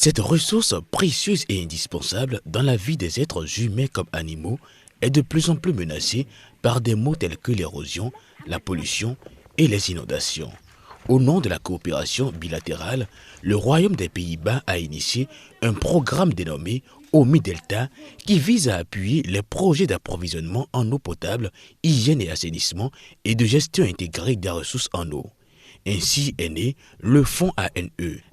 Cette ressource précieuse et indispensable dans la vie des êtres humains comme animaux est de plus en plus menacée par des maux tels que l'érosion, la pollution et les inondations. Au nom de la coopération bilatérale, le Royaume des Pays-Bas a initié un programme dénommé OMI Delta qui vise à appuyer les projets d'approvisionnement en eau potable, hygiène et assainissement et de gestion intégrée des ressources en eau. Ainsi est né le fonds ANE,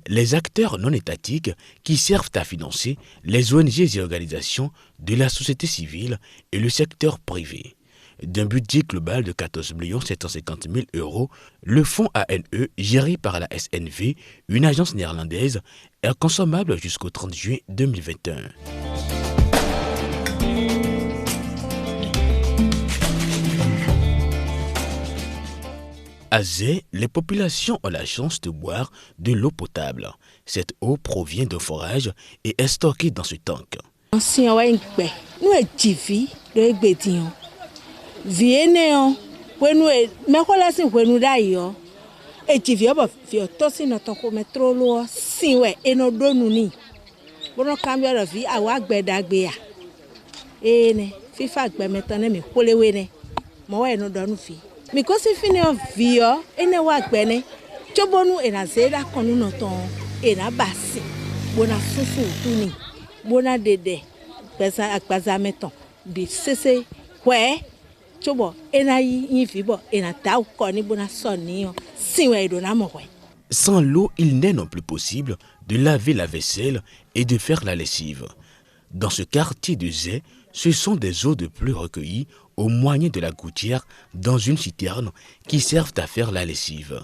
les acteurs non étatiques qui servent à financer les ONG et organisations de la société civile et le secteur privé. D'un budget global de 14 750 000 €, le fonds ANE, géré par la SNV, une agence néerlandaise, est consommable jusqu'au 30 juin 2021. À Zé, les populations ont la chance de boire de l'eau potable. Cette eau provient d'un forage et est stockée dans ce tank. Mikosi fini vio ene wa gbene chobonu ena zeda konu no ton ena basi bona susu tuni bona dede pesa akbaza meton bi sese hwe chobo ena yi fibo ena ta koni bona soni sinwe do na mo hwe. Sans l'eau, il n'est non plus possible de laver la vaisselle et de faire la lessive. Dans ce quartier de Zé, ce sont des eaux de pluie recueillies au moyen de la gouttière dans une citerne qui servent à faire la lessive.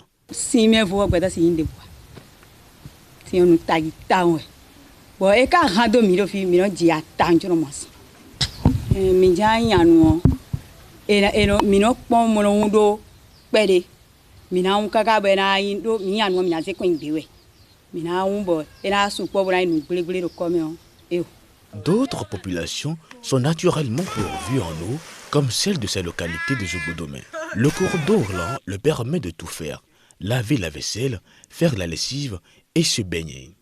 D'autres populations sont naturellement pourvues en eau, comme celle de ces localités de Zogodomé. Le cours d'eau lent le permet de tout faire, laver la vaisselle, faire la lessive et se baigner.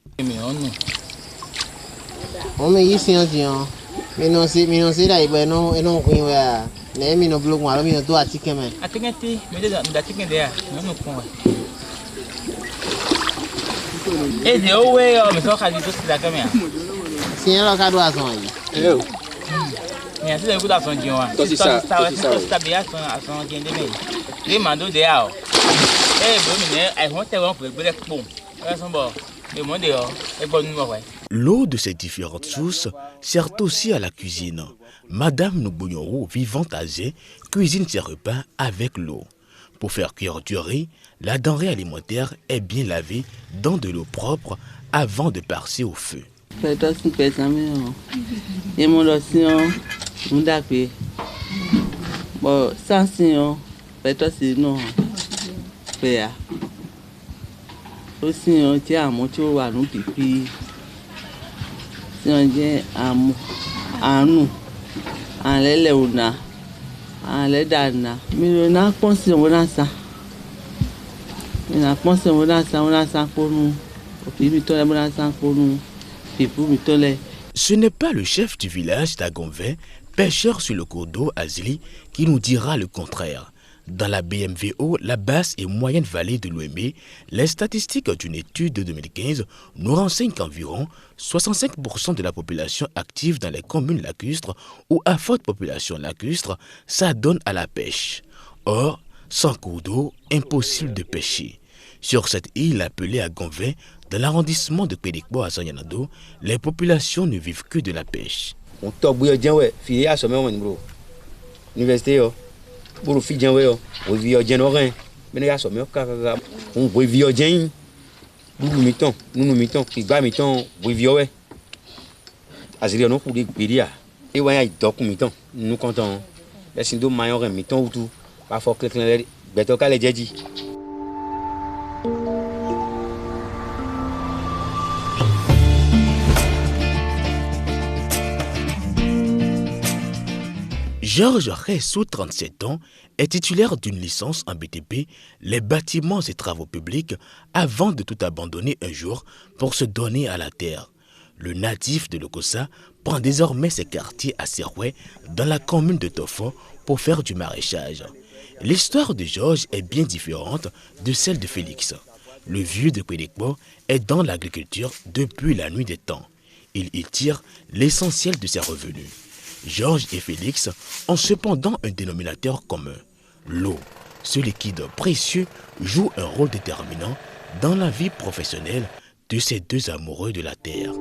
L'eau de ces différentes sources sert aussi à la cuisine. Madame Noubounyoro, vivante à Zé, cuisine ses repas avec l'eau. Pour faire cuire du riz, la denrée alimentaire est bien lavée dans de l'eau propre avant de passer au feu. Ce n'est pas le chef du village d'Agonvé, pêcheur sur le cours d'eau Azili, qui nous dira le contraire. Dans la BMVO, la basse et moyenne vallée de l'Ouémé, les statistiques d'une étude de 2015 nous renseignent qu'environ 65% de la population active dans les communes lacustres ou à forte population lacustre s'adonne à la pêche. Or, sans cours d'eau, impossible de pêcher. Sur cette île appelée Agonvé, dans l'arrondissement de Pédikbo à Sanyanado, les populations ne vivent que de la pêche. Georges Ressou, 37 ans, est titulaire d'une licence en BTP, les bâtiments et travaux publics, avant de tout abandonner un jour pour se donner à la terre. Le natif de Lokossa prend désormais ses quartiers à Serroué dans la commune de Tofo pour faire du maraîchage. L'histoire de Georges est bien différente de celle de Félix. Le vieux de Pédékbo est dans l'agriculture depuis la nuit des temps. Il y tire l'essentiel de ses revenus. Georges et Félix ont cependant un dénominateur commun. L'eau, ce liquide précieux, joue un rôle déterminant dans la vie professionnelle de ces deux amoureux de la terre.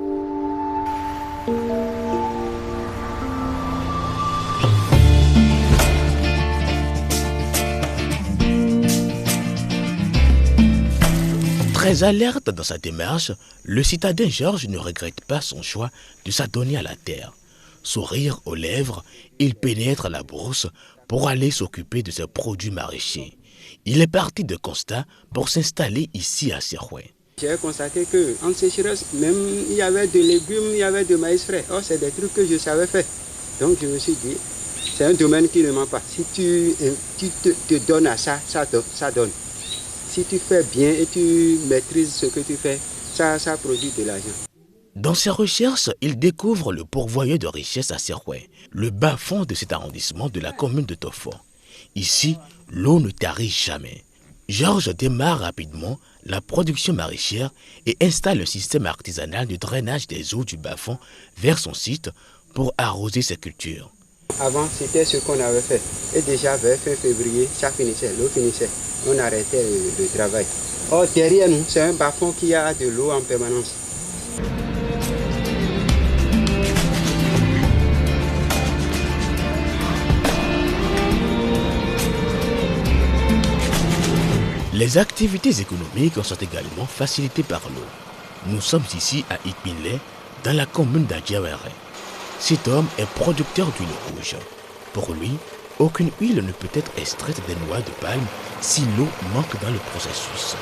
Très alerte dans sa démarche, le citadin Georges ne regrette pas son choix de s'adonner à la terre. Sourire aux lèvres, il pénètre la brousse pour aller s'occuper de ses produits maraîchers. Il est parti de constat pour s'installer ici à Serroué. J'ai constaté qu'en sécheresse, même il y avait de légumes, il y avait de maïs frais. Oh, c'est des trucs que je savais faire. Donc je me suis dit, c'est un domaine qui ne ment pas. Si tu te donnes à ça, ça donne. Si tu fais bien et tu maîtrises ce que tu fais, ça produit de l'argent. Dans ses recherches, il découvre le pourvoyeur de richesse à Serroué, le bas-fond de cet arrondissement de la commune de Tofo. Ici, l'eau ne tarit jamais. Georges démarre rapidement la production maraîchère et installe un système artisanal de drainage des eaux du bas-fond vers son site pour arroser ses cultures. Avant, c'était ce qu'on avait fait. Et déjà, vers fin février, ça finissait, l'eau finissait. On arrêtait le travail. Or, derrière nous, c'est un bas-fond qui a de l'eau en permanence. Les activités économiques sont également facilitées par l'eau. Nous sommes ici à Itpinlé, dans la commune d'Adjawere. Cet homme est producteur d'huile rouge. Pour lui, aucune huile ne peut être extraite des noix de palme si l'eau manque dans le processus.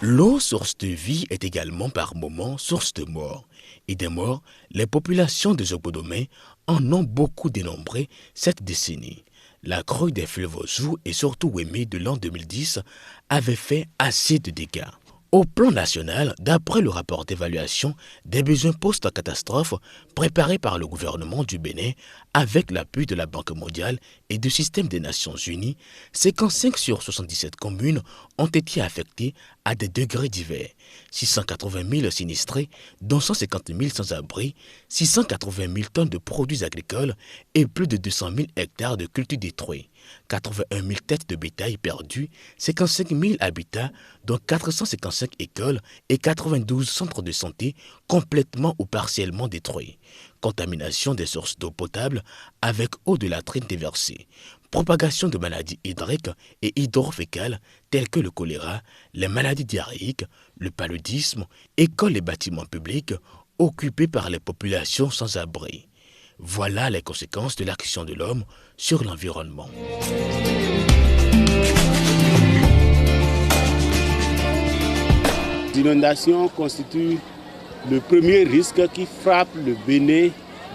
L'eau, source de vie, est également par moments source de mort. Et des morts, les populations de Zobodomé en ont beaucoup dénombré cette décennie. La crue des fleuves Zou et surtout Wémé de l'an 2010 avait fait assez de dégâts. Au plan national, d'après le rapport d'évaluation des besoins post-catastrophe préparé par le gouvernement du Bénin avec l'appui de la Banque mondiale et du système des Nations Unies, 55 sur 77 communes ont été affectées à des degrés divers. 680 000 sinistrés, dont 150 000 sans-abri, 680 000 tonnes de produits agricoles et plus de 200 000 hectares de cultures détruits. 81 000 têtes de bétail perdues, 55 000 habitats, dont 455 écoles et 92 centres de santé complètement ou partiellement détruits. Contamination des sources d'eau potable avec eau de latrine déversée. Propagation de maladies hydriques et hydrofécales telles que le choléra, les maladies diarrhéiques, le paludisme, écoles et bâtiments publics occupés par les populations sans abri. Voilà les conséquences de l'action de l'homme sur l'environnement. L'inondation constitue le premier risque qui frappe le Bénin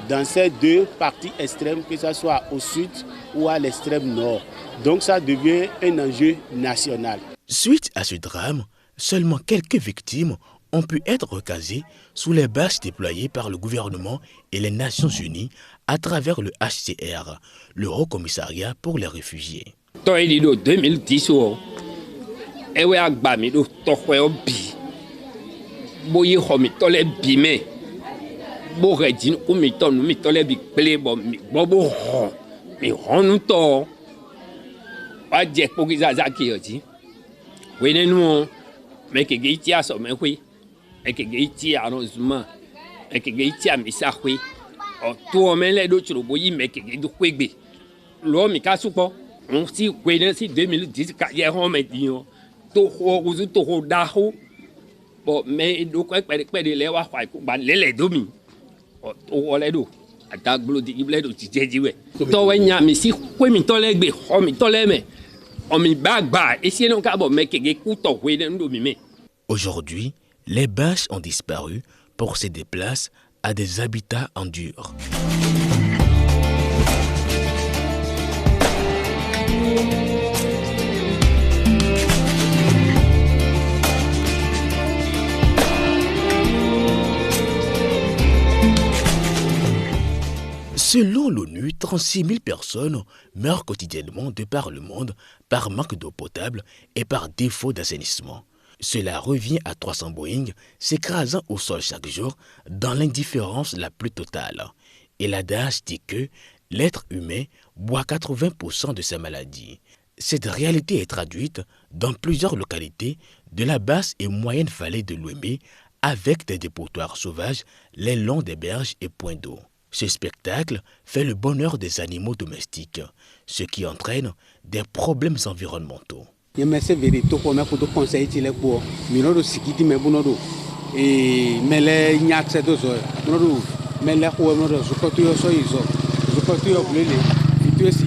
dans ces deux parties extrêmes, que ce soit au sud ou à l'extrême nord. Donc ça devient un enjeu national. Suite à ce drame, seulement quelques victimes ont pu être recasées sous les bâches déployées par le gouvernement et les Nations Unies à travers le HCR, le Haut Commissariat pour les réfugiés. 2010, mais que ici à Missaoué. Tout mais les d'autres le boyi mais que du Québe. L'homme qui a soupçon, on s'y connaît si 2010 hier on m'a dit tout rose tout daho. Bon mais donc quoi de les wa kwa les domi. O les do. Ata glodi ible do tijejiwe. To we nya mi si kwe mi to legbe, o mi to leme. O mi bagba et si non ka bo mais que ku to we ndo mi me. Aujourd'hui, les bâches ont disparu pour se déplacer à des habitats en dur. Selon l'ONU, 36 000 personnes meurent quotidiennement de par le monde par manque d'eau potable et par défaut d'assainissement. Cela revient à 300 Boeing s'écrasant au sol chaque jour dans l'indifférence la plus totale. Et l'adage dit que l'être humain boit 80% de sa maladie. Cette réalité est traduite dans plusieurs localités de la basse et moyenne vallée de l'Ouémé avec des dépotoirs sauvages les longs des berges et points d'eau. Ce spectacle fait le bonheur des animaux domestiques, ce qui entraîne des problèmes environnementaux. Je me suis vérifié pour me faire conseiller les bois. Minodo sikiti me bunodo. Et mele nyakse dozo. Minodo mele ko minodo zukotu yo so izo. Zukotu yo blele. Itu si